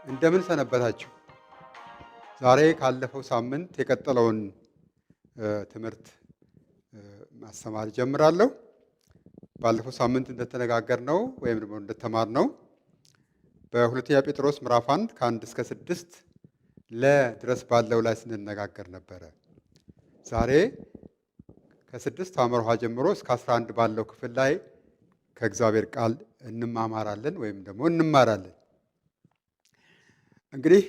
እንደምን ሰነበታችሁ? ዛሬ ካለፈው ሳምንት የቀጠለውን ትምህርት ማስተማር ጀምራለሁ። ባለፈው ሳምንት እንደተነጋገርነው ወይም ደግሞ እንደተማርነው በሁለተኛ ጴጥሮስ ምዕራፍ 1 ከ1 እስከ 6 ለድረስ ባለው ላይ ስንነጋገር ነበረ። ዛሬ ከ6 አመርሃ ጀምሮ እስከ 11 ባለው ክፍል ላይ ከእግዚአብሔር ቃል እንማማራለን ወይም ደግሞ እንማራለን። እንግዲህ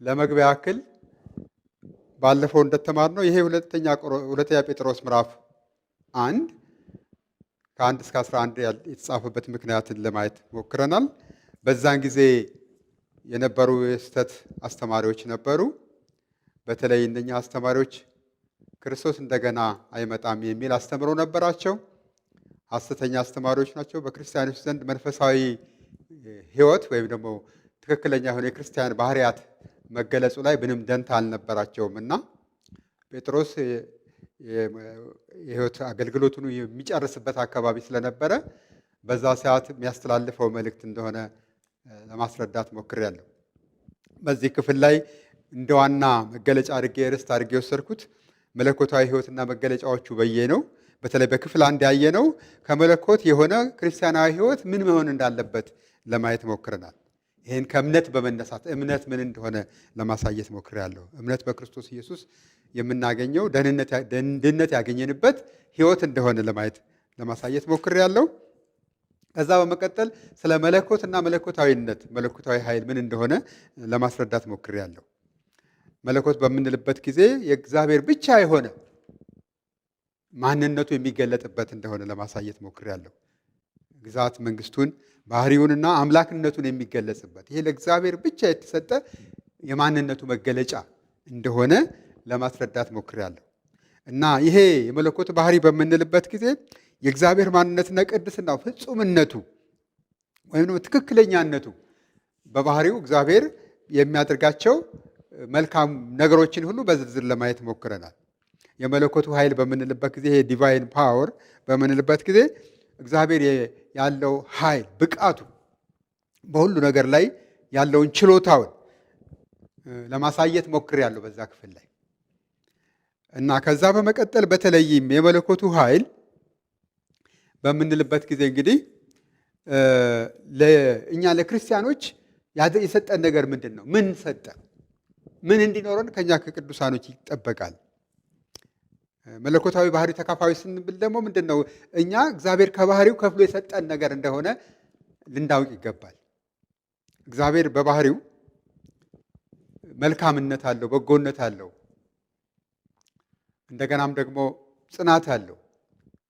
ለመግቢያ ያክል ባለፈው እንደተማርነው ይሄ ሁለተኛ ጴጥሮስ ምዕራፍ 1 ከ1 እስከ 11 የተጻፈበት ምክንያትን ለማየት ሞክረናል። በዛን ጊዜ የነበሩ የስህተት አስተማሪዎች ነበሩ። በተለይ እነኛ አስተማሪዎች ክርስቶስ እንደገና አይመጣም የሚል አስተምሮ ነበራቸው። ሐሰተኛ አስተማሪዎች ናቸው። በክርስቲያኖች ዘንድ መንፈሳዊ ሕይወት ወይም ደግሞ ትክክለኛ የሆነ የክርስቲያን ባህሪያት መገለጹ ላይ ምንም ደንታ አልነበራቸውም እና ጴጥሮስ የሕይወት አገልግሎቱን የሚጨርስበት አካባቢ ስለነበረ በዛ ሰዓት የሚያስተላልፈው መልእክት እንደሆነ ለማስረዳት ሞክሬያለሁ። በዚህ ክፍል ላይ እንደ ዋና መገለጫ አድርጌ ርዕስ አድርጌ የወሰድኩት መለኮታዊ ሕይወትና መገለጫዎቹ ነው። በተለይ በክፍል 1 ያየነው ከመለኮት የሆነ ክርስቲያናዊ ሕይወት ምን መሆን እንዳለበት ለማየት ሞክረናል። ይህን ከእምነት በመነሳት እምነት ምን እንደሆነ ለማሳየት ሞክሬያለሁ። እምነት በክርስቶስ ኢየሱስ የምናገኘው ድነት ያገኘንበት ሕይወት እንደሆነ ለማሳየት ሞክሬያለሁ። ከዛ በመቀጠል ስለ መለኮትና መለኮታዊነት መለኮታዊ ኃይል ምን እንደሆነ ለማስረዳት ሞክሬያለሁ። መለኮት በምንልበት ጊዜ የእግዚአብሔር ብቻ የሆነ ማንነቱ የሚገለጥበት እንደሆነ ለማሳየት ሞክሬያለሁ። ግዛት መንግስቱን ባህሪውንና አምላክነቱን የሚገለጽበት ይሄ ለእግዚአብሔር ብቻ የተሰጠ የማንነቱ መገለጫ እንደሆነ ለማስረዳት ሞክሬያለሁ እና ይሄ የመለኮት ባህሪ በምንልበት ጊዜ የእግዚአብሔር ማንነትና ቅድስናው ፍጹምነቱ ወይም ደግሞ ትክክለኛነቱ በባህሪው እግዚአብሔር የሚያደርጋቸው መልካም ነገሮችን ሁሉ በዝርዝር ለማየት ሞክረናል። የመለኮቱ ኃይል በምንልበት ጊዜ ይሄ ዲቫይን ፓወር በምንልበት ጊዜ እግዚአብሔር ያለው ኃይል ብቃቱ በሁሉ ነገር ላይ ያለውን ችሎታውን ለማሳየት ሞክሬያለሁ በዛ ክፍል ላይ እና ከዛ በመቀጠል በተለይም የመለኮቱ ኃይል በምንልበት ጊዜ እንግዲህ እኛ ለክርስቲያኖች የሰጠን ነገር ምንድን ነው? ምን ሰጠ? ምን እንዲኖረን ከኛ ከቅዱሳኖች ይጠበቃል? መለኮታዊ ባህሪ ተካፋዊ ስንብል ደግሞ ምንድን ነው? እኛ እግዚአብሔር ከባህሪው ከፍሎ የሰጠን ነገር እንደሆነ ልናውቅ ይገባል። እግዚአብሔር በባህሪው መልካምነት አለው፣ በጎነት አለው፣ እንደገናም ደግሞ ጽናት አለው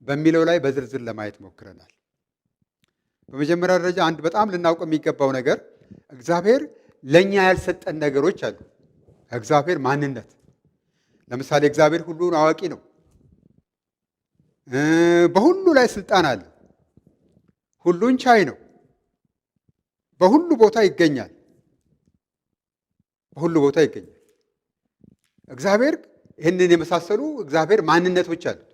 በሚለው ላይ በዝርዝር ለማየት ሞክረናል። በመጀመሪያ ደረጃ አንድ በጣም ልናውቅ የሚገባው ነገር እግዚአብሔር ለእኛ ያልሰጠን ነገሮች አሉ። እግዚአብሔር ማንነት ለምሳሌ እግዚአብሔር ሁሉን አዋቂ ነው። በሁሉ ላይ ስልጣን አለ። ሁሉን ቻይ ነው። በሁሉ ቦታ ይገኛል። በሁሉ ቦታ ይገኛል። እግዚአብሔር ይህንን የመሳሰሉ እግዚአብሔር ማንነቶች አሉት።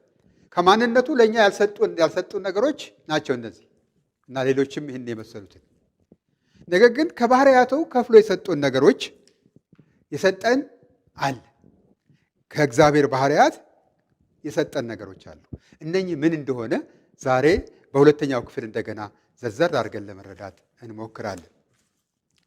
ከማንነቱ ለእኛ ያልሰጡን ነገሮች ናቸው እነዚህ እና ሌሎችም ይህን የመሰሉትን። ነገር ግን ከባህሪያቱ ከፍሎ የሰጡን ነገሮች የሰጠን አለ። ከእግዚአብሔር ባህሪያት የሰጠን ነገሮች አሉ። እነኚህ ምን እንደሆነ ዛሬ በሁለተኛው ክፍል እንደገና ዘርዘር አድርገን ለመረዳት እንሞክራለን።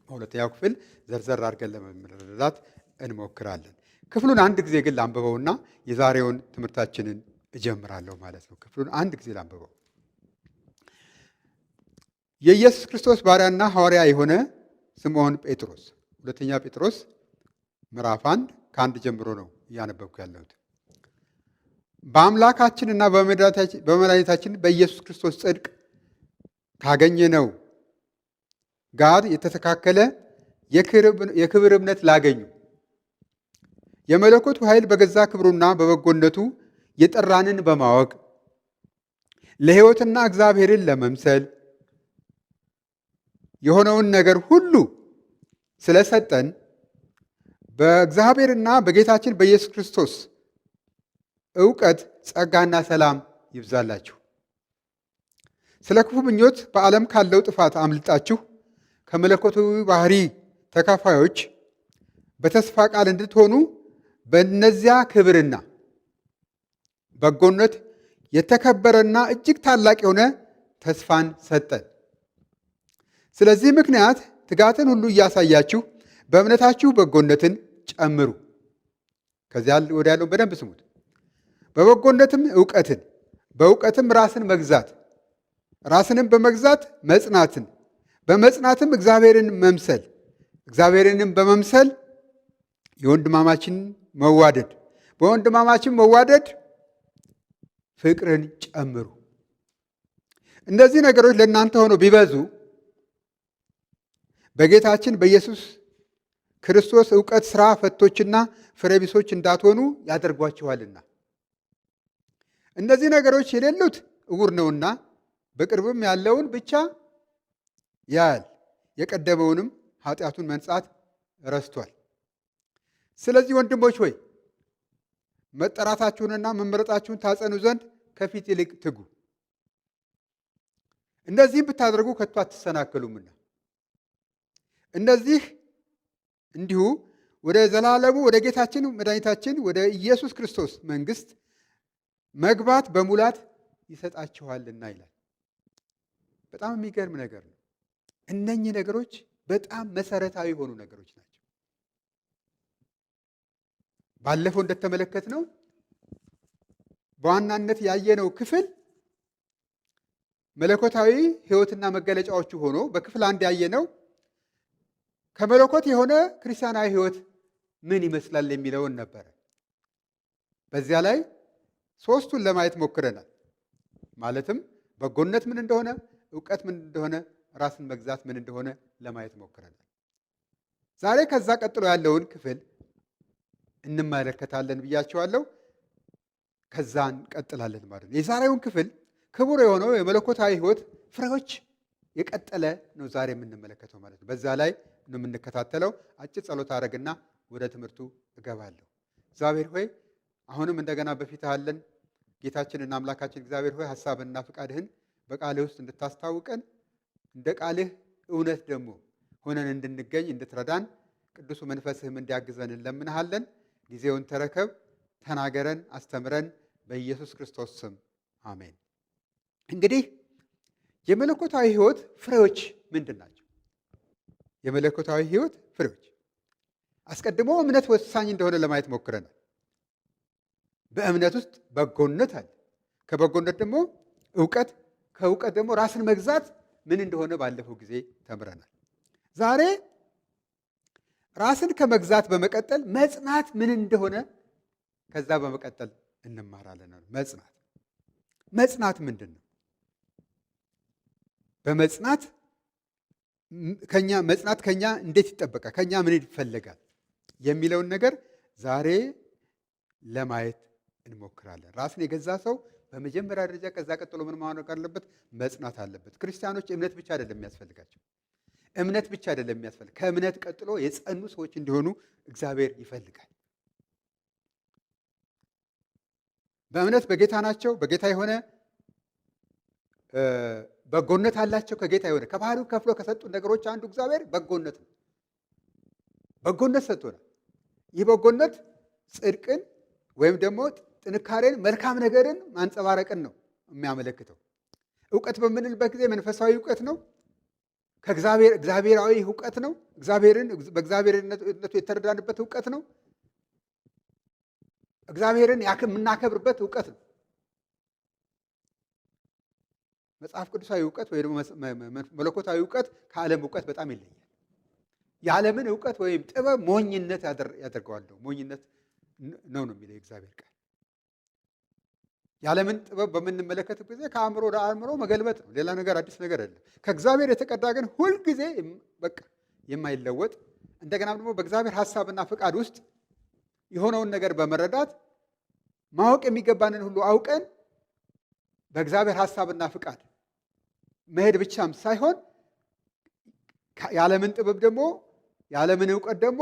በሁለተኛው ክፍል ዘርዘር አድርገን ለመረዳት እንሞክራለን። ክፍሉን አንድ ጊዜ ግን ላንብበውና የዛሬውን ትምህርታችንን እጀምራለሁ ማለት ነው። ክፍሉን አንድ ጊዜ ላንብበው። የኢየሱስ ክርስቶስ ባሪያና ሐዋርያ የሆነ ስምዖን ጴጥሮስ፣ ሁለተኛ ጴጥሮስ ምዕራፍ 1 ከ1 ጀምሮ ነው እያነበብኩ ያለሁት። በአምላካችንና በመድኃኒታችን በኢየሱስ ክርስቶስ ጽድቅ ካገኘነው ጋር የተተካከለ የክብር እምነት ላገኙ የመለኮቱ ኃይል በገዛ ክብሩና በበጎነቱ የጠራንን በማወቅ ለሕይወትና እግዚአብሔርን ለመምሰል የሆነውን ነገር ሁሉ ስለሰጠን በእግዚአብሔርና በጌታችን በኢየሱስ ክርስቶስ ዕውቀት ጸጋና ሰላም ይብዛላችሁ። ስለ ክፉ ምኞት በዓለም ካለው ጥፋት አምልጣችሁ ከመለኮታዊ ባህሪ ተካፋዮች በተስፋ ቃል እንድትሆኑ በእነዚያ ክብርና በጎነት የተከበረና እጅግ ታላቅ የሆነ ተስፋን ሰጠን። ስለዚህ ምክንያት ትጋትን ሁሉ እያሳያችሁ በእምነታችሁ በጎነትን ጨምሩ። ከዚያ ወደ ያለው በደንብ ስሙት። በበጎነትም እውቀትን፣ በእውቀትም ራስን መግዛት፣ ራስንም በመግዛት መጽናትን፣ በመጽናትም እግዚአብሔርን መምሰል፣ እግዚአብሔርንም በመምሰል የወንድማማችን መዋደድ፣ በወንድማማችን መዋደድ ፍቅርን ጨምሩ። እነዚህ ነገሮች ለእናንተ ሆነው ቢበዙ በጌታችን በኢየሱስ ክርስቶስ እውቀት ሥራ ፈቶችና ፍሬቢሶች እንዳትሆኑ ያደርጓችኋልና። እነዚህ ነገሮች የሌሉት ዕውር ነውና በቅርብም ያለውን ብቻ ያያል፣ የቀደመውንም ኃጢአቱን መንጻት ረስቷል። ስለዚህ ወንድሞች ሆይ መጠራታችሁንና መመረጣችሁን ታጸኑ ዘንድ ከፊት ይልቅ ትጉ። እነዚህም ብታደርጉ ከቶ አትሰናከሉምና። እነዚህ እንዲሁ ወደ ዘላለሙ ወደ ጌታችን መድኃኒታችን ወደ ኢየሱስ ክርስቶስ መንግሥት መግባት በሙላት ይሰጣችኋልና ይላል። በጣም የሚገርም ነገር ነው። እነኚህ ነገሮች በጣም መሰረታዊ የሆኑ ነገሮች ናቸው። ባለፈው እንደተመለከትነው በዋናነት ያየነው ክፍል መለኮታዊ ሕይወትና መገለጫዎቹ ሆኖ በክፍል አንድ ያየነው ከመለኮት የሆነ ክርስቲያናዊ ሕይወት ምን ይመስላል የሚለውን ነበረ። በዚያ ላይ ሦስቱን ለማየት ሞክረናል። ማለትም በጎነት ምን እንደሆነ፣ እውቀት ምን እንደሆነ፣ ራስን መግዛት ምን እንደሆነ ለማየት ሞክረናል። ዛሬ ከዛ ቀጥሎ ያለውን ክፍል እንመለከታለን ብያቸዋለሁ። ከዛ እንቀጥላለን ማለት ነው። የዛሬውን ክፍል ክቡር የሆነው የመለኮታዊ ሕይወት ፍሬዎች የቀጠለ ነው ዛሬ የምንመለከተው ማለት ነው። በዛ ላይ ነው የምንከታተለው። አጭር ጸሎት አደረግና ወደ ትምህርቱ እገባለሁ። እግዚአብሔር ሆይ አሁንም እንደገና በፊትህ አለን። ጌታችንና አምላካችን እግዚአብሔር ሆይ ሐሳብንና ፍቃድህን በቃልህ ውስጥ እንድታስታውቀን እንደ ቃልህ እውነት ደግሞ ሆነን እንድንገኝ እንድትረዳን ቅዱሱ መንፈስህም እንዲያግዘን እንለምንሃለን። ጊዜውን ተረከብ፣ ተናገረን፣ አስተምረን። በኢየሱስ ክርስቶስ ስም አሜን። እንግዲህ የመለኮታዊ ሕይወት ፍሬዎች ምንድን ናቸው? የመለኮታዊ ሕይወት ፍሬዎች አስቀድሞ እምነት ወሳኝ እንደሆነ ለማየት ሞክረናል። በእምነት ውስጥ በጎነት አለ። ከበጎነት ደግሞ እውቀት፣ ከእውቀት ደግሞ ራስን መግዛት ምን እንደሆነ ባለፈው ጊዜ ተምረናል። ዛሬ ራስን ከመግዛት በመቀጠል መጽናት ምን እንደሆነ ከዛ በመቀጠል እንማራለን። መጽናት ምንድን ነው? በመጽናት ከኛ እንዴት ይጠበቃል? ከኛ ምን ይፈለጋል? የሚለውን ነገር ዛሬ ለማየት እንሞክራለን። ራስን የገዛ ሰው በመጀመሪያ ደረጃ ከዛ ቀጥሎ ምን ማድረግ አለበት? መጽናት አለበት። ክርስቲያኖች እምነት ብቻ አይደለም የሚያስፈልጋቸው። እምነት ብቻ አይደለም የሚያስፈልግ፣ ከእምነት ቀጥሎ የጸኑ ሰዎች እንዲሆኑ እግዚአብሔር ይፈልጋል። በእምነት በጌታ ናቸው። በጌታ የሆነ በጎነት አላቸው። ከጌታ የሆነ ከባህሪው ከፍሎ ከሰጡ ነገሮች አንዱ እግዚአብሔር በጎነት ነው። በጎነት ሰጥቶናል። ይህ በጎነት ጽድቅን ወይም ደግሞ ጥንካሬን፣ መልካም ነገርን ማንጸባረቅን ነው የሚያመለክተው። እውቀት በምንልበት ጊዜ መንፈሳዊ እውቀት ነው። እግዚአብሔራዊ እውቀት ነው። እግዚአብሔርን በእግዚአብሔርነቱ የተረዳንበት እውቀት ነው። እግዚአብሔርን የምናከብርበት እውቀት ነው። መጽሐፍ ቅዱሳዊ እውቀት ወይ ደግሞ መለኮታዊ እውቀት ከዓለም እውቀት በጣም ይለያል። የዓለምን እውቀት ወይም ጥበብ ሞኝነት ያደርገዋል። ሞኝነት ነው የሚለው የእግዚአብሔር ቃል። የዓለምን ጥበብ በምንመለከትበት ጊዜ ከአእምሮ ወደ አእምሮ መገልበጥ ነው። ሌላ ነገር አዲስ ነገር አይደለም። ከእግዚአብሔር የተቀዳ ግን ሁልጊዜ በቃ የማይለወጥ እንደገና ደግሞ በእግዚአብሔር ሐሳብና ፍቃድ ውስጥ የሆነውን ነገር በመረዳት ማወቅ የሚገባንን ሁሉ አውቀን በእግዚአብሔር ሐሳብና ፍቃድ መሄድ ብቻም ሳይሆን የዓለምን ጥበብ ደግሞ የዓለምን እውቀት ደግሞ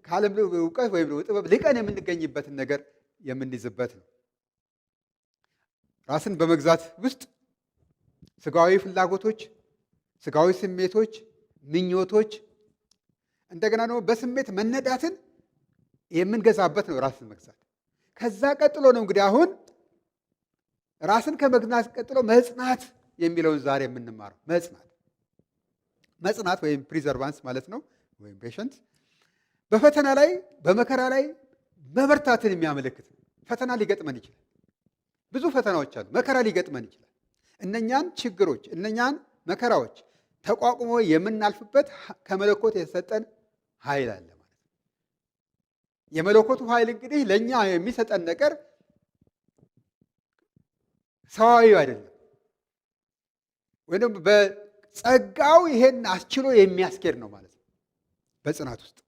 ከዓለም እውቀት ወይም ጥበብ ልቀን የምንገኝበትን ነገር የምንይዝበት ነው። ራስን በመግዛት ውስጥ ስጋዊ ፍላጎቶች፣ ስጋዊ ስሜቶች፣ ምኞቶች እንደገና ደግሞ በስሜት መነዳትን የምንገዛበት ነው ራስን መግዛት። ከዛ ቀጥሎ ነው እንግዲህ አሁን ራስን ከመግዛት ቀጥሎ መጽናት የሚለውን ዛሬ የምንማረው። መጽናት ወይም ፕሪዘርቫንስ ማለት ነው፣ ወይም ፔሸንስ በፈተና ላይ በመከራ ላይ መበርታትን የሚያመለክት ነው። ፈተና ሊገጥመን ይችላል። ብዙ ፈተናዎች አሉ። መከራ ሊገጥመን ይችላል። እነኛን ችግሮች እነኛን መከራዎች ተቋቁሞ የምናልፍበት ከመለኮት የተሰጠን ኃይል አለ ማለት ነው። የመለኮቱ ኃይል እንግዲህ ለእኛ የሚሰጠን ነገር ሰዋዊ አይደለም፣ ወይም በጸጋው ይሄን አስችሎ የሚያስኬድ ነው ማለት ነው። በጽናት ውስጥ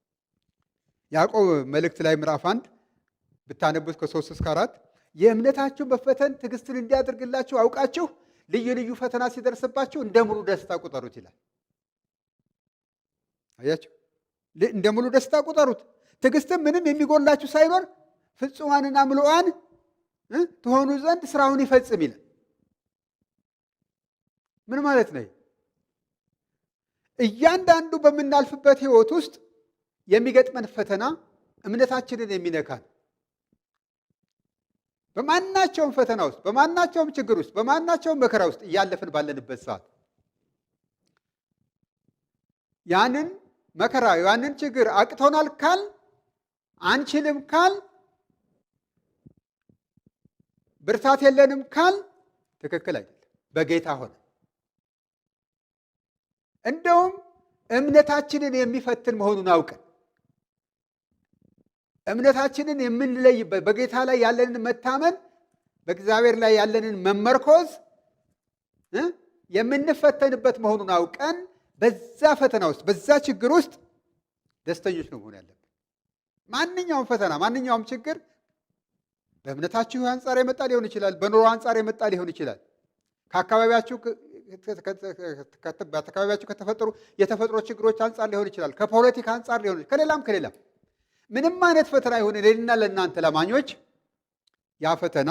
ያዕቆብ መልእክት ላይ ምዕራፍ 1 ብታነቡት ከ3 እስከ 4 የእምነታችሁ መፈተን ትዕግስትን እንዲያደርግላችሁ አውቃችሁ ልዩ ልዩ ፈተና ሲደርስባችሁ እንደ ሙሉ ደስታ ቁጠሩት ይላል። አያችሁ፣ እንደ ሙሉ ደስታ ቁጠሩት። ትዕግስትም ምንም የሚጎላችሁ ሳይኖር ፍጹማንና ምሉዓን ትሆኑ ዘንድ ስራውን ይፈጽም ይላል። ምን ማለት ነው? እያንዳንዱ በምናልፍበት ህይወት ውስጥ የሚገጥመን ፈተና እምነታችንን የሚነካ ነው። በማናቸውም ፈተና ውስጥ፣ በማናቸውም ችግር ውስጥ፣ በማናቸውም መከራ ውስጥ እያለፍን ባለንበት ሰዓት ያንን መከራ ያንን ችግር አቅቶናል ካል፣ አንችልም ካል፣ ብርታት የለንም ካል ትክክል አይደለም። በጌታ ሆነ እንደውም እምነታችንን የሚፈትን መሆኑን አውቀን እምነታችንን የምንለይበት በጌታ ላይ ያለንን መታመን በእግዚአብሔር ላይ ያለንን መመርኮዝ የምንፈተንበት መሆኑን አውቀን በዛ ፈተና ውስጥ በዛ ችግር ውስጥ ደስተኞች ነው መሆን ያለብን። ማንኛውም ፈተና ማንኛውም ችግር በእምነታችሁ አንጻር የመጣ ሊሆን ይችላል፣ በኑሮ አንጻር የመጣ ሊሆን ይችላል፣ ከአካባቢያችሁ ከተፈጠሩ የተፈጥሮ ችግሮች አንጻር ሊሆን ይችላል፣ ከፖለቲካ አንጻር ሊሆን ይችላል፣ ከሌላም ምንም አይነት ፈተና ይሁን ለእኔና ለእናንተ ለማኞች ያ ፈተና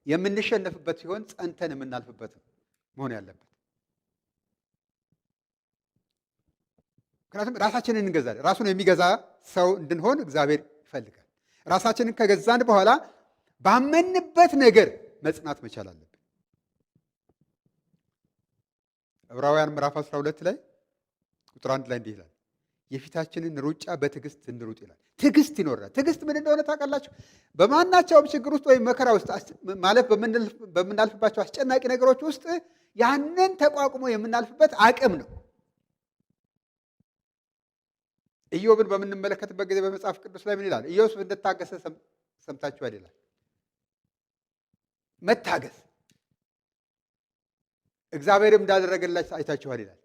የምንሸነፍበት ሲሆን ጸንተን የምናልፍበት መሆን ያለበት። ምክንያቱም ራሳችንን እንገዛለን። ራሱን የሚገዛ ሰው እንድንሆን እግዚአብሔር ይፈልጋል። ራሳችንን ከገዛን በኋላ ባመንበት ነገር መጽናት መቻል አለብን። ዕብራውያን ምዕራፍ 12 ላይ ቁጥር 1 ላይ እንዲህ ይላል፣ የፊታችንን ሩጫ በትዕግስት እንሩጥ ይላል። ትዕግስት ይኖራል። ትዕግስት ምን እንደሆነ ታውቃላችሁ? በማናቸውም ችግር ውስጥ ወይም መከራ ውስጥ ማለት በምናልፍባቸው አስጨናቂ ነገሮች ውስጥ ያንን ተቋቁሞ የምናልፍበት አቅም ነው። ኢዮብን በምንመለከትበት ጊዜ በመጽሐፍ ቅዱስ ላይ ምን ይላል? ኢዮብ እንደታገሰ ሰምታችኋል ይላል። መታገስ እግዚአብሔርም እንዳደረገላችሁ አይታችኋል ይላል።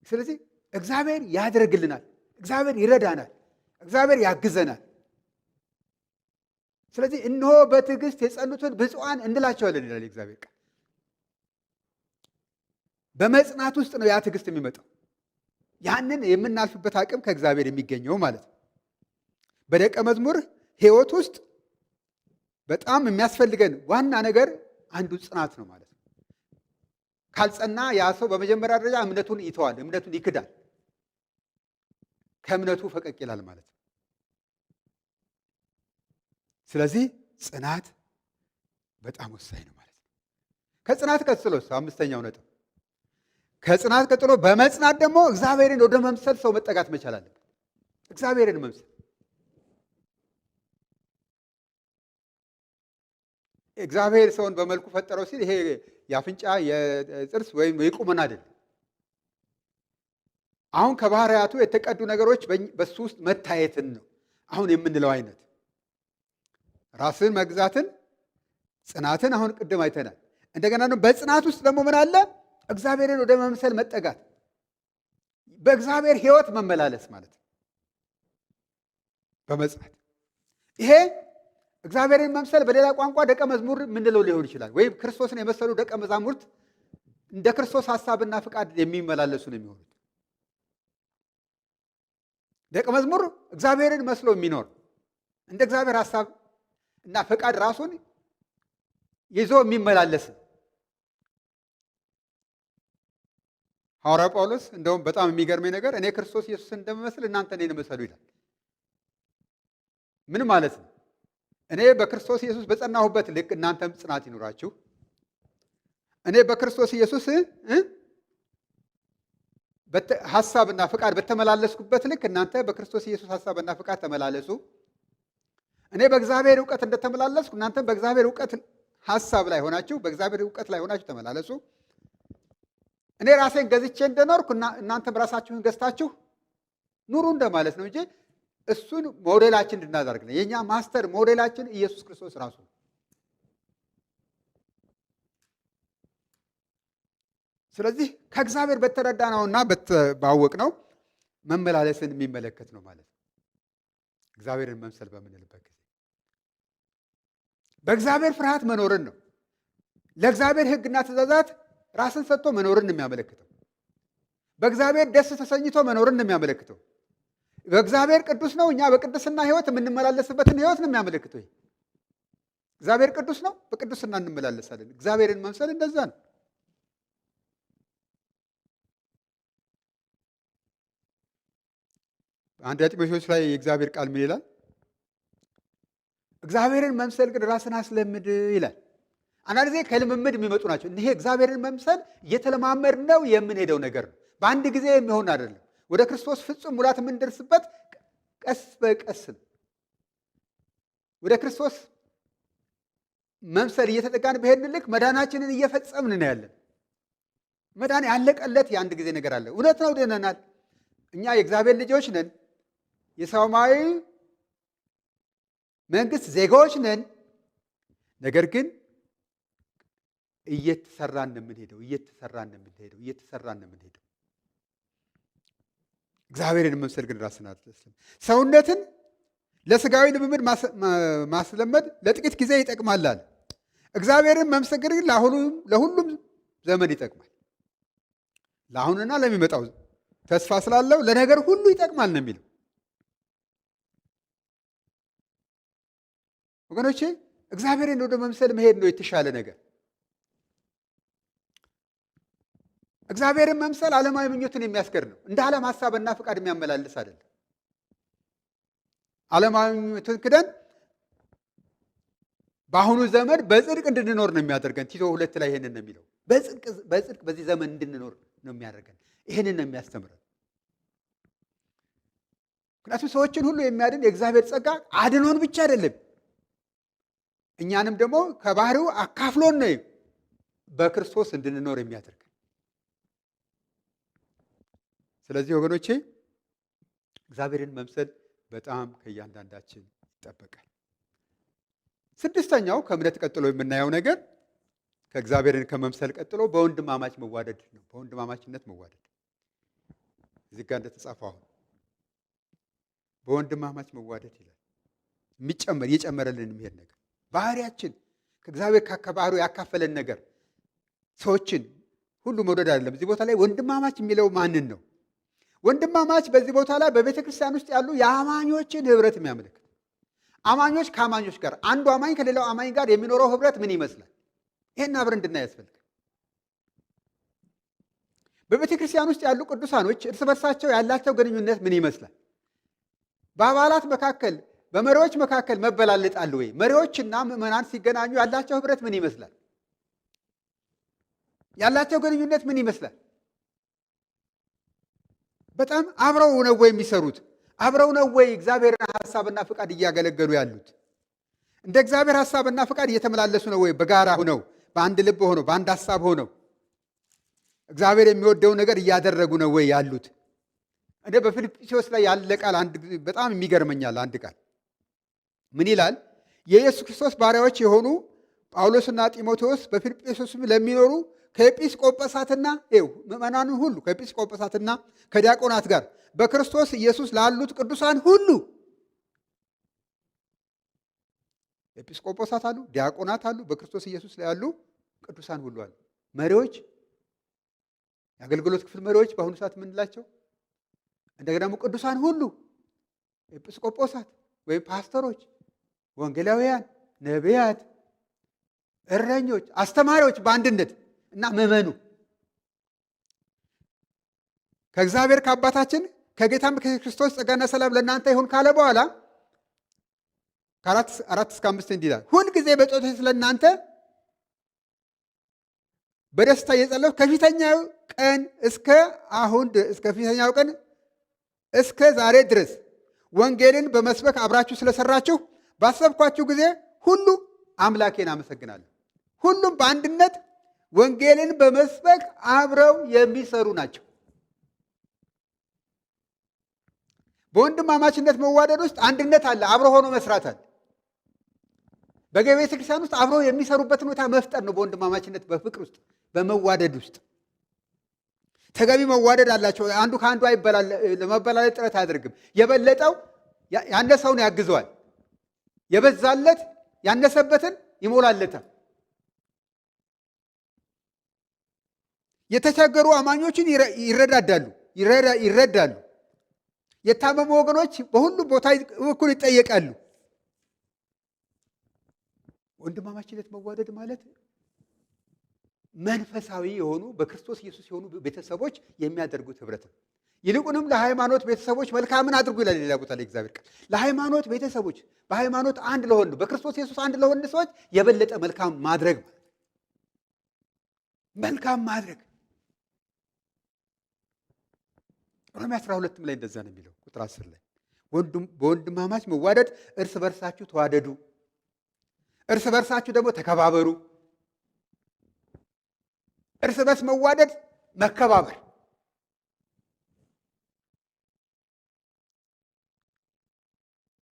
ስለዚህ እግዚአብሔር ያደርግልናል፣ እግዚአብሔር ይረዳናል፣ እግዚአብሔር ያግዘናል። ስለዚህ እነሆ በትዕግስት የጸኑትን ብፁዓን እንላቸዋለን ይላል እግዚአብሔር ቃል። በመጽናት ውስጥ ነው ያ ትዕግስት የሚመጣው። ያንን የምናልፍበት አቅም ከእግዚአብሔር የሚገኘው ማለት ነው። በደቀ መዝሙር ሕይወት ውስጥ በጣም የሚያስፈልገን ዋና ነገር አንዱ ጽናት ነው ማለት ነው። ካልጸና ያ ሰው በመጀመሪያ ደረጃ እምነቱን ይተዋል፣ እምነቱን ይክዳል፣ ከእምነቱ ፈቀቅ ይላል ማለት ነው። ስለዚህ ጽናት በጣም ወሳኝ ነው ማለት ነው። ከጽናት ቀጥሎስ አምስተኛው ነጥብ፣ ከጽናት ቀጥሎ በመጽናት ደግሞ እግዚአብሔርን ወደ መምሰል ሰው መጠጋት መቻል አለበት። እግዚአብሔርን መምሰል እግዚአብሔር ሰውን በመልኩ ፈጠረው ሲል ይሄ የአፍንጫ የጥርስ ወይም የቁመና አይደለም። አሁን ከባህሪያቱ የተቀዱ ነገሮች በሱ ውስጥ መታየትን ነው አሁን የምንለው አይነት ራስን መግዛትን፣ ጽናትን አሁን ቅድም አይተናል። እንደገና ደግሞ በጽናት ውስጥ ደግሞ ምን አለ? እግዚአብሔርን ወደ መምሰል መጠጋት፣ በእግዚአብሔር ሕይወት መመላለስ ማለት ነው በመጽናት። ይሄ እግዚአብሔርን መምሰል በሌላ ቋንቋ ደቀ መዝሙር ምንለው ሊሆን ይችላል። ወይም ክርስቶስን የመሰሉ ደቀ መዛሙርት እንደ ክርስቶስ ሐሳብና ፍቃድ የሚመላለሱ ነው የሚሆኑት። ደቀ መዝሙር እግዚአብሔርን መስሎ የሚኖር እንደ እግዚአብሔር ሐሳብ እና ፈቃድ ራሱን ይዞ የሚመላለስ። ሐዋርያው ጳውሎስ እንደውም በጣም የሚገርመኝ ነገር እኔ ክርስቶስ ኢየሱስን እንደምመስል እናንተ እኔን ምሰሉ ይላል። ምን ማለት ነው? እኔ በክርስቶስ ኢየሱስ በጸናሁበት ልክ እናንተም ጽናት ይኑራችሁ። እኔ በክርስቶስ ኢየሱስ ሐሳብና ፍቃድ በተመላለስኩበት ልክ እናንተ በክርስቶስ ኢየሱስ ሐሳብና ፍቃድ ተመላለሱ። እኔ በእግዚአብሔር እውቀት እንደተመላለስኩ እናንተም በእግዚአብሔር እውቀት ሐሳብ ላይ ሆናችሁ በእግዚአብሔር እውቀት ላይ ሆናችሁ ተመላለሱ። እኔ ራሴን ገዝቼ እንደኖርኩ እናንተም ራሳችሁን ገዝታችሁ ኑሩ እንደማለት ነው እንጂ እሱን ሞዴላችን እንድናደርግ ነው። የእኛ ማስተር ሞዴላችን ኢየሱስ ክርስቶስ ራሱ ነው። ስለዚህ ከእግዚአብሔር በተረዳነውና ባወቅነው መመላለስን የሚመለከት ነው ማለት ነው። እግዚአብሔርን መምሰል በምንልበት ጊዜ በእግዚአብሔር ፍርሃት መኖርን ነው። ለእግዚአብሔር ሕግና ትእዛዛት ራስን ሰጥቶ መኖርን ነው የሚያመለክተው። በእግዚአብሔር ደስ ተሰኝቶ መኖርን ነው የሚያመለክተው። በእግዚአብሔር ቅዱስ ነው፣ እኛ በቅድስና ሕይወት የምንመላለስበትን ሕይወት ነው የሚያመለክተው። እግዚአብሔር ቅዱስ ነው፣ በቅድስና እንመላለሳለን። እግዚአብሔርን መምሰል እንደዛ ነው። አንደኛ ጢሞቴዎስ ላይ የእግዚአብሔር ቃል ምን ይላል? እግዚአብሔርን መምሰል ግን ራስን አስለምድ ይላል። አንዳንድ ጊዜ ከልምምድ የሚመጡ ናቸው። ይሄ እግዚአብሔርን መምሰል እየተለማመድ ነው የምንሄደው ነገር ነው። በአንድ ጊዜ የሚሆን አይደለም። ወደ ክርስቶስ ፍጹም ሙላት የምንደርስበት ቀስ በቀስ ነው። ወደ ክርስቶስ መምሰል እየተጠጋን በሄድን ልክ መዳናችንን እየፈጸምን ነው ያለን። መዳን ያለቀለት የአንድ ጊዜ ነገር አለ። እውነት ነው፣ ድነናል። እኛ የእግዚአብሔር ልጆች ነን። የሰማያዊ መንግስት ዜጋዎች ነን። ነገር ግን እየተሰራን ነው የምንሄደው። እግዚአብሔርን መምሰል ግን ራስን አትመስልም። ሰውነትን ለስጋዊ ልምምድ ማስለመድ ለጥቂት ጊዜ ይጠቅማል። እግዚአብሔርን መምሰል ግን ለሁሉም ዘመን ይጠቅማል። ለአሁንና ለሚመጣው ተስፋ ስላለው ለነገር ሁሉ ይጠቅማል ነው የሚለው። ወገኖቼ እግዚአብሔርን ወደ መምሰል መሄድ ነው የተሻለ ነገር። እግዚአብሔርን መምሰል ዓለማዊ ምኞትን የሚያስገር ነው። እንደ ዓለም ሐሳብና ፍቃድ የሚያመላልስ አይደለም። ዓለማዊ ምኞትን ክደን በአሁኑ ዘመን በጽድቅ እንድንኖር ነው የሚያደርገን። ቲቶ 2 ላይ ይሄንን ነው የሚለው። በጽድቅ በዚህ ዘመን እንድንኖር ነው የሚያደርገን። ይሄንን ነው የሚያስተምረን። ምክንያቱም ሰዎችን ሁሉ የሚያድን የእግዚአብሔር ጸጋ አድኖን ብቻ አይደለም፣ እኛንም ደግሞ ከባህሪው አካፍሎን ነው በክርስቶስ እንድንኖር የሚያደርገን። ስለዚህ ወገኖቼ እግዚአብሔርን መምሰል በጣም ከእያንዳንዳችን ይጠበቃል። ስድስተኛው ከእምነት ቀጥሎ የምናየው ነገር ከእግዚአብሔርን ከመምሰል ቀጥሎ በወንድማማች መዋደድ ነው። በወንድማማችነት መዋደድ እዚህ ጋር እንደተጻፈው አሁን በወንድማማች መዋደድ ይላል። እየጨመረልን የሚሄድ ነገር ባህሪያችን ከእግዚአብሔር ከባህሪው ያካፈለን ነገር ሰዎችን ሁሉ መውደድ አይደለም። እዚህ ቦታ ላይ ወንድማማች የሚለው ማንን ነው? ወንድማማች በዚህ ቦታ ላይ በቤተ ክርስቲያን ውስጥ ያሉ የአማኞችን ህብረት የሚያመለክት፣ አማኞች ከአማኞች ጋር፣ አንዱ አማኝ ከሌላው አማኝ ጋር የሚኖረው ህብረት ምን ይመስላል? ይሄን አብረን እንድናይ ያስፈልጋል። በቤተ ክርስቲያን ውስጥ ያሉ ቅዱሳኖች እርስ በርሳቸው ያላቸው ግንኙነት ምን ይመስላል? በአባላት መካከል፣ በመሪዎች መካከል መበላለጥ አለ ወይ? መሪዎችና ምዕመናን ሲገናኙ ያላቸው ህብረት ምን ይመስላል? ያላቸው ግንኙነት ምን ይመስላል? በጣም አብረው ነው ወይ የሚሰሩት? አብረው ነው ወይ እግዚአብሔርን ሐሳብና ፍቃድ እያገለገሉ ያሉት? እንደ እግዚአብሔር ሐሳብና ፍቃድ እየተመላለሱ ነው ወይ? በጋራ ሆነው በአንድ ልብ ሆነው በአንድ ሐሳብ ሆነው እግዚአብሔር የሚወደው ነገር እያደረጉ ነው ወይ ያሉት? እኔ በፊልጵስዩስ ላይ ያለ ቃል በጣም የሚገርመኛል። አንድ ቃል ምን ይላል? የኢየሱስ ክርስቶስ ባሪያዎች የሆኑ ጳውሎስና ጢሞቴዎስ በፊልጵስዩስ ለሚኖሩ ከኤጲስቆጶሳትና ምዕመናኑ ሁሉ ከኤጲስቆጶሳትና ከዲያቆናት ጋር በክርስቶስ ኢየሱስ ላሉት ቅዱሳን ሁሉ ኤጲስቆጶሳት አሉ፣ ዲያቆናት አሉ፣ በክርስቶስ ኢየሱስ ላይ ያሉ ቅዱሳን ሁሉ አሉ። መሪዎች፣ የአገልግሎት ክፍል መሪዎች በአሁኑ ሰዓት የምንላቸው፣ እንደገና ደግሞ ቅዱሳን ሁሉ ኤጲስቆጶሳት ወይም ፓስተሮች፣ ወንጌላውያን፣ ነቢያት፣ እረኞች፣ አስተማሪዎች በአንድነት እና ምዕመኑ ከእግዚአብሔር ከአባታችን ከጌታም ከክርስቶስ ጸጋና ሰላም ለእናንተ ይሁን ካለ በኋላ ከ4 እስከ 5 እንዲህ ይላል። ሁልጊዜ በጸሎቴ ስለ እናንተ በደስታ እየጸለይኩ ከፊተኛው ቀን እስከ ዛሬ ድረስ ወንጌልን በመስበክ አብራችሁ ስለሰራችሁ ባሰብኳችሁ ጊዜ ሁሉ አምላኬን አመሰግናለሁ። ሁሉም በአንድነት ወንጌልን በመስበክ አብረው የሚሰሩ ናቸው። በወንድማማችነት መዋደድ ውስጥ አንድነት አለ፣ አብሮ ሆኖ መስራት አለ። በቤተ ክርስቲያን ውስጥ አብረው የሚሰሩበትን ሁኔታ መፍጠር ነው። በወንድማማችነት በፍቅር ውስጥ በመዋደድ ውስጥ ተገቢ መዋደድ አላቸው። አንዱ ከአንዱ ለመበላለጥ ጥረት አያደርግም። የበለጠው ያነሰውን ያግዘዋል፣ የበዛለት ያነሰበትን ይሞላለታል። የተቸገሩ አማኞችን ይረዳሉ። የታመሙ ወገኖች በሁሉም ቦታ እኩል ይጠየቃሉ። ወንድማማችነት መዋደድ ማለት መንፈሳዊ የሆኑ በክርስቶስ ኢየሱስ የሆኑ ቤተሰቦች የሚያደርጉት ህብረት ነው። ይልቁንም ለሃይማኖት ቤተሰቦች መልካምን አድርጉ ይላል ሌላ ቦታ ላይ እግዚአብሔር ቃል። ለሃይማኖት ቤተሰቦች በሃይማኖት አንድ ለሆኑ በክርስቶስ ኢየሱስ አንድ ለሆኑ ሰዎች የበለጠ መልካም ማድረግ ማለት መልካም ማድረግ ሮሜ 12 ላይ እንደዛ ነው የሚለው ቁጥር 10 ላይ በወንድማማች መዋደድ እርስ በርሳችሁ ተዋደዱ፣ እርስ በርሳችሁ ደግሞ ተከባበሩ። እርስ በርስ መዋደድ መከባበር።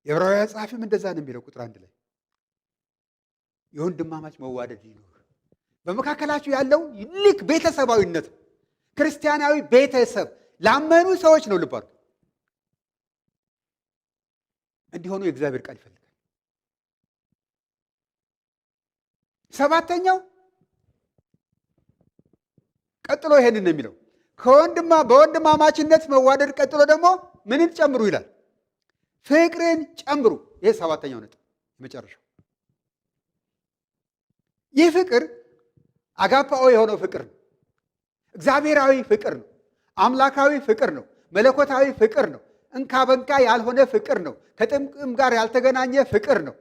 የዕብራውያን ጸሐፊም እንደዛ ነው የሚለው ቁጥር 1 ላይ የወንድማማች መዋደድ ይኑር። በመካከላችሁ ያለው ልክ ቤተሰባዊነት ክርስቲያናዊ ቤተሰብ ላመኑ ሰዎች ነው ልባሉ እንዲሆኑ የእግዚአብሔር ቃል ይፈልጋል። ሰባተኛው ቀጥሎ ይሄንን ነው የሚለው በወንድማማችነት መዋደድ ቀጥሎ ደግሞ ምንን ጨምሩ ይላል? ፍቅርን ጨምሩ። ይሄ ሰባተኛው ነጥብ የመጨረሻው። ይህ ፍቅር አጋፓኦ የሆነው ፍቅር ነው። እግዚአብሔራዊ ፍቅር ነው። አምላካዊ ፍቅር ነው። መለኮታዊ ፍቅር ነው። እንካ በንካ ያልሆነ ፍቅር ነው። ከጥቅም ጋር ያልተገናኘ ፍቅር ነው።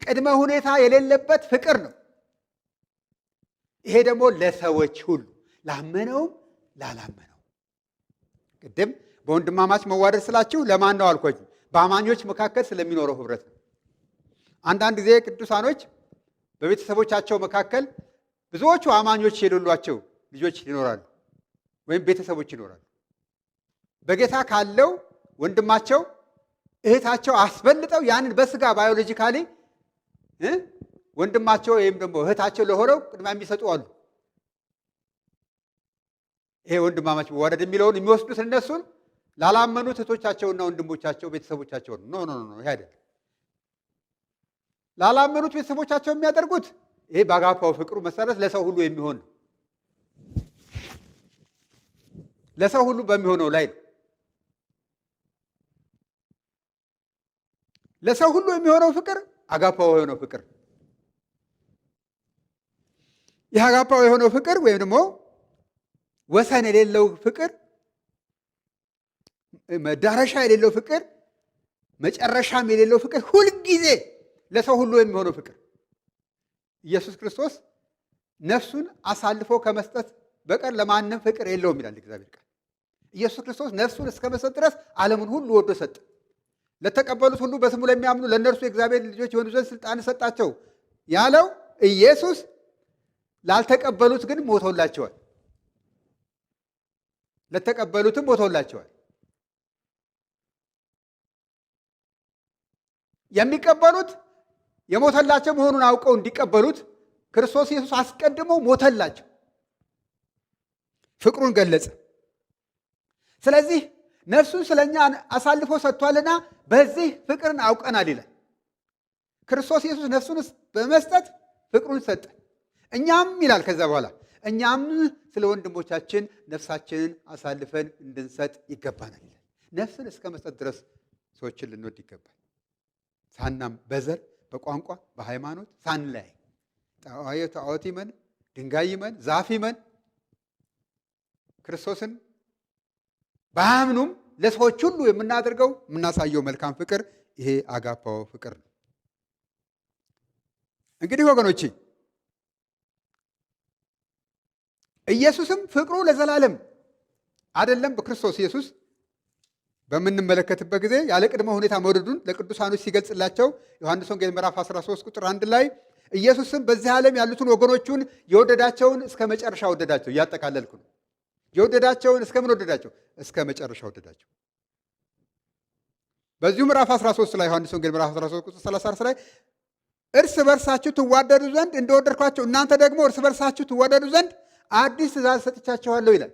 ቅድመ ሁኔታ የሌለበት ፍቅር ነው። ይሄ ደግሞ ለሰዎች ሁሉ ላመነውም ላላመነው። ቅድም በወንድማማች መዋደድ ስላችሁ ለማን ነው አልኮኝ? በአማኞች መካከል ስለሚኖረው ህብረት ነው። አንዳንድ ጊዜ ቅዱሳኖች በቤተሰቦቻቸው መካከል ብዙዎቹ አማኞች የሌሏቸው ልጆች ይኖራሉ ወይም ቤተሰቦች ይኖራሉ። በጌታ ካለው ወንድማቸው እህታቸው አስበልጠው ያንን በስጋ ባዮሎጂካሊ ወንድማቸው ወይም ደግሞ እህታቸው ለሆነው ቅድሚያ የሚሰጡ አሉ። ይሄ ወንድማማች መዋደድ የሚለውን የሚወስዱት እነሱን ላላመኑት እህቶቻቸውና ወንድሞቻቸው ቤተሰቦቻቸው ነው። ኖ ይሄ አይደለም። ላላመኑት ቤተሰቦቻቸው የሚያደርጉት ይሄ በአጋፓው ፍቅሩ መሰረት ለሰው ሁሉ የሚሆን ነው። ለሰው ሁሉ በሚሆነው ላይ ነው። ለሰው ሁሉ የሚሆነው ፍቅር አጋፓው የሆነው ፍቅር። ይህ አጋፓው የሆነው ፍቅር ወይም ደግሞ ወሰን የሌለው ፍቅር፣ መዳረሻ የሌለው ፍቅር፣ መጨረሻም የሌለው ፍቅር፣ ሁልጊዜ ለሰው ሁሉ የሚሆነው ፍቅር። ኢየሱስ ክርስቶስ ነፍሱን አሳልፎ ከመስጠት በቀር ለማንም ፍቅር የለውም ይላል እግዚአብሔር ቃል። ኢየሱስ ክርስቶስ ነፍሱን እስከ መስጠት ድረስ ዓለሙን ሁሉ ወዶ ሰጠ። ለተቀበሉት ሁሉ በስሙ ለሚያምኑ ለእነርሱ የእግዚአብሔር ልጆች የሆኑ ዘንድ ስልጣን ሰጣቸው ያለው ኢየሱስ ላልተቀበሉት ግን ሞቶላቸዋል። ለተቀበሉትም ሞቶላቸዋል። የሚቀበሉት የሞተላቸው መሆኑን አውቀው እንዲቀበሉት ክርስቶስ ኢየሱስ አስቀድሞ ሞተላቸው፣ ፍቅሩን ገለጸ። ስለዚህ ነፍሱን ስለኛ አሳልፎ ሰጥቷልና በዚህ ፍቅርን አውቀናል ይላል። ክርስቶስ ኢየሱስ ነፍሱን በመስጠት ፍቅሩን ሰጠ። እኛም ይላል ከዛ በኋላ እኛም ስለ ወንድሞቻችን ነፍሳችንን አሳልፈን እንድንሰጥ ይገባናል ይላል። ነፍስን እስከ መስጠት ድረስ ሰዎችን ልንወድ ይገባል። ሳናም በዘር በቋንቋ በሃይማኖት ሳንለያይ ጣዖት ይመን ድንጋይ ይመን ዛፍ ይመን ክርስቶስን ባያምኑም ለሰዎች ሁሉ የምናሳየው መልካም ፍቅር ይሄ አጋፓው ፍቅር ነው። እንግዲህ ወገኖቼ ኢየሱስም ፍቅሩ ለዘላለም አይደለም። በክርስቶስ ኢየሱስ በምንመለከትበት ጊዜ ያለ ቅድመ ሁኔታ መውደዱን ለቅዱሳኖች ሲገልጽላቸው ዮሐንስ ወንጌል ምዕራፍ 13 ቁጥር 1 ላይ ኢየሱስም በዚህ ዓለም ያሉትን ወገኖቹን የወደዳቸውን እስከ መጨረሻ ወደዳቸው። እያጠቃለልኩ ነው። የወደዳቸውን እስከ ምን ወደዳቸው? እስከ መጨረሻ ወደዳቸው። በዚሁ ምዕራፍ 13 ላይ ዮሐንስ ወንጌል ምዕራፍ 13 ቁጥር 34 ላይ እርስ በርሳችሁ ትዋደዱ ዘንድ እንደወደድኳቸው እናንተ ደግሞ እርስ በርሳችሁ ትዋደዱ ዘንድ አዲስ ትእዛዝ ሰጥቻችኋለሁ ይላል።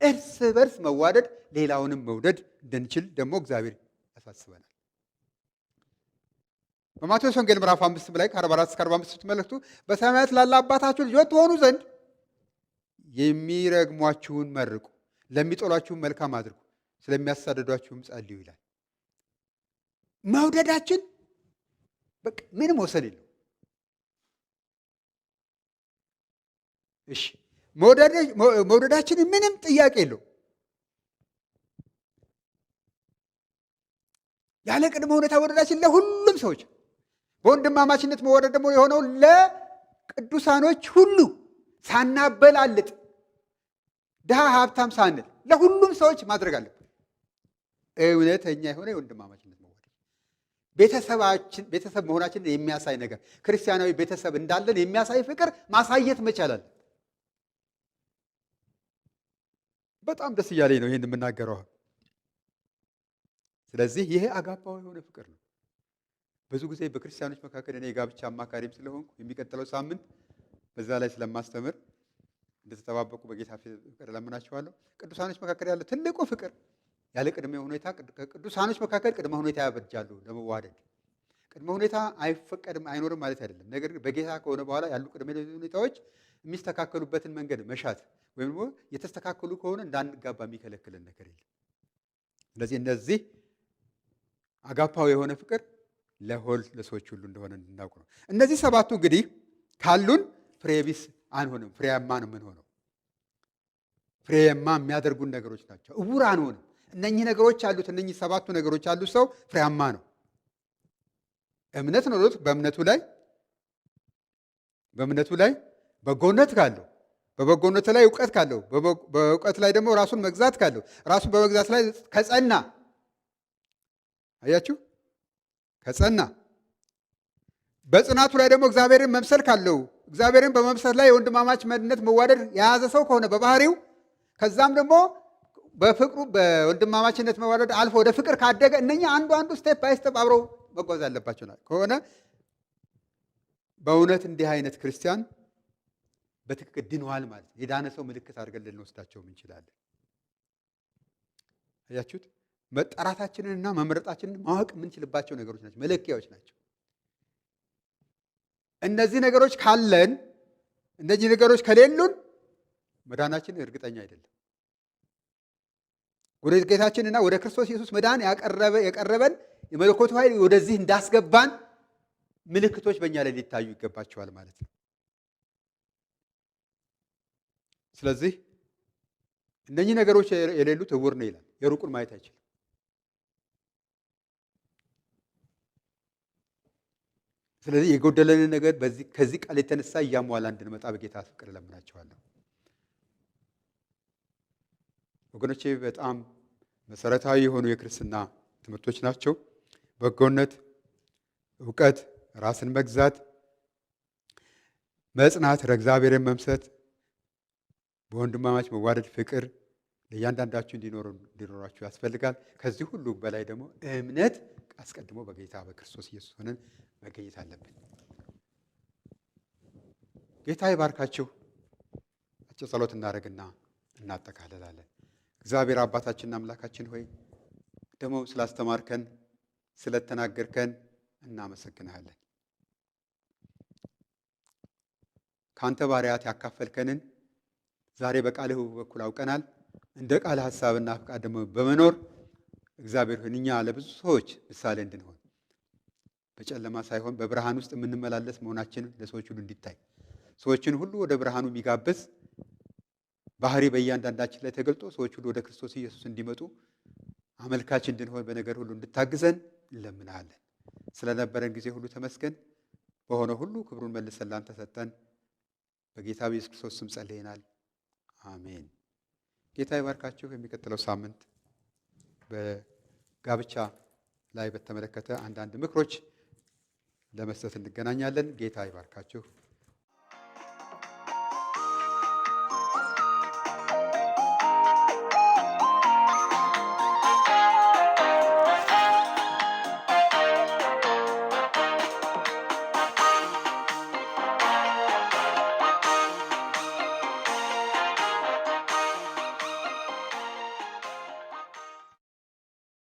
እርስ በርስ መዋደድ፣ ሌላውንም መውደድ እንድንችል ደግሞ እግዚአብሔር ያሳስበናል። በማቴዎስ ወንጌል ምዕራፍ 5 ላይ ከ44 እስከ 45 ስትመለከቱ በሰማያት ላለ አባታችሁ ልጆች ትሆኑ ዘንድ የሚረግሟችሁን መርቁ፣ ለሚጠሏችሁም መልካም አድርጉ፣ ስለሚያሳድዷችሁም ጸልዩ ይላል። መውደዳችን በቃ ምንም ወሰን የለው። እሺ መውደዳችን ምንም ጥያቄ የለው። ያለ ቅድመ ሁኔታ መውደዳችን ለሁሉም ሰዎች፣ በወንድማማችነት መወደድ ደግሞ የሆነው ለቅዱሳኖች ሁሉ ሳናበላልጥ፣ ድሃ ሀብታም ሳንል ለሁሉም ሰዎች ማድረግ አለብን። እውነተኛ የሆነ የወንድማማችነት መወደድ ቤተሰብ መሆናችንን የሚያሳይ ነገር፣ ክርስቲያናዊ ቤተሰብ እንዳለን የሚያሳይ ፍቅር ማሳየት መቻላል። በጣም ደስ እያለኝ ነው ይህን የምናገረው። ስለዚህ ይሄ አጋፓዊ የሆነ ፍቅር ነው። ብዙ ጊዜ በክርስቲያኖች መካከል እኔ የጋብቻ አማካሪም ስለሆንኩ የሚቀጥለው ሳምንት በዛ ላይ ስለማስተምር እንድትጠባበቁ በጌታ ፍቅር ለምናችኋለሁ። ቅዱሳኖች መካከል ያለ ትልቁ ፍቅር ያለ ቅድመ ሁኔታ፣ ቅዱሳኖች መካከል ቅድመ ሁኔታ ያበጃሉ ለመዋደድ። ቅድመ ሁኔታ አይፈቀድም አይኖርም ማለት አይደለም። ነገር ግን በጌታ ከሆነ በኋላ ያሉ ቅድመ ሁኔታዎች የሚስተካከሉበትን መንገድ መሻት ወይም ደግሞ የተስተካከሉ ከሆነ እንዳንጋባ የሚከለክልን ነገር የለም። ስለዚህ እነዚህ አጋፓዊ የሆነ ፍቅር ለሰዎች ሁሉ እንደሆነ እንድናውቅ ነው። እነዚህ ሰባቱ እንግዲህ ካሉን ፍሬ ቢስ አንሆንም፣ ፍሬያማ ነው የምንሆነው። ፍሬያማ የሚያደርጉን ነገሮች ናቸው። እውር አንሆንም። እነኚህ ነገሮች አሉት፣ እነኚህ ሰባቱ ነገሮች ያሉት ሰው ፍሬያማ ነው። እምነት ኖሮት በእምነቱ ላይ በጎነት ካለው፣ በበጎነት ላይ እውቀት ካለው፣ በእውቀት ላይ ደግሞ ራሱን መግዛት ካለው፣ ራሱን በመግዛት ላይ ከጸና፣ አያችሁ፣ ከጸና፣ በጽናቱ ላይ ደግሞ እግዚአብሔርን መምሰል ካለው፣ እግዚአብሔርን በመምሰል ላይ የወንድማማች መድነት መዋደድ የያዘ ሰው ከሆነ በባህሪው፣ ከዛም ደግሞ በፍቅሩ በወንድማማችነት መዋደድ አልፎ ወደ ፍቅር ካደገ፣ እነኛ አንዱ ስቴፕ ባይ ስቴፕ አብረው መጓዝ ያለባቸው ከሆነ በእውነት እንዲህ አይነት ክርስቲያን በትክክል ድነዋል ማለት ነው። የዳነ ሰው ምልክት አድርገን ልንወስዳቸውም እንችላለን። አያችሁት? መጠራታችንንና መምረጣችንን ማወቅ የምንችልባቸው ነገሮች ናቸው፣ መለኪያዎች ናቸው። እነዚህ ነገሮች ካለን፣ እነዚህ ነገሮች ከሌሉን መዳናችን እርግጠኛ አይደለም። ወደ ጌታችንና ወደ ክርስቶስ ኢየሱስ መዳን የቀረበን የመለኮቱ ኃይል ወደዚህ እንዳስገባን ምልክቶች በእኛ ላይ ሊታዩ ይገባቸዋል ማለት ነው። ስለዚህ እነኚህ ነገሮች የሌሉት እውር ነው ይላል። የሩቁን ማየት አይችልም። ስለዚህ የጎደለንን ነገር ከዚህ ቃል የተነሳ እያሟላ እንድንመጣ በጌታ ፍቅር እለምናቸዋለሁ። ወገኖቼ በጣም መሰረታዊ የሆኑ የክርስትና ትምህርቶች ናቸው። በጎነት፣ እውቀት፣ ራስን መግዛት፣ መጽናት፣ ለእግዚአብሔርን መምሰት፣ በወንድማማች መዋደድ፣ ፍቅር ለእያንዳንዳችሁ እንዲኖራችሁ ያስፈልጋል። ከዚህ ሁሉ በላይ ደግሞ እምነት አስቀድሞ በጌታ በክርስቶስ ኢየሱስ ሆነን መገኘት አለብን። ጌታ ይባርካችሁ። አጭር ጸሎት እናደርግና እናጠቃልላለን። እግዚአብሔር አባታችንና አምላካችን ሆይ ደግሞ ስላስተማርከን ስለተናገርከን እናመሰግንሃለን። ከአንተ ባሪያት ያካፈልከንን ዛሬ በቃልህ በኩል አውቀናል። እንደ ቃል ሐሳብና ፍቃድ ደግሞ በመኖር እግዚአብሔር ሆይ እኛ ለብዙ ሰዎች ምሳሌ እንድንሆን በጨለማ ሳይሆን በብርሃን ውስጥ የምንመላለስ መሆናችንን ለሰዎች ሁሉ እንዲታይ፣ ሰዎችን ሁሉ ወደ ብርሃኑ የሚጋብዝ ባህሪ በእያንዳንዳችን ላይ ተገልጦ ሰዎች ሁሉ ወደ ክርስቶስ ኢየሱስ እንዲመጡ አመልካች እንድንሆን በነገር ሁሉ እንድታግዘን እንለምናለን። ስለነበረን ጊዜ ሁሉ ተመስገን። በሆነ ሁሉ ክብሩን መልሰን ላንተ ሰጠን። በጌታ በኢየሱስ ክርስቶስ ስም ጸልየናል። አሜን። ጌታ ይባርካችሁ። የሚቀጥለው ሳምንት በጋብቻ ላይ በተመለከተ አንዳንድ ምክሮች ለመስጠት እንገናኛለን። ጌታ ይባርካችሁ።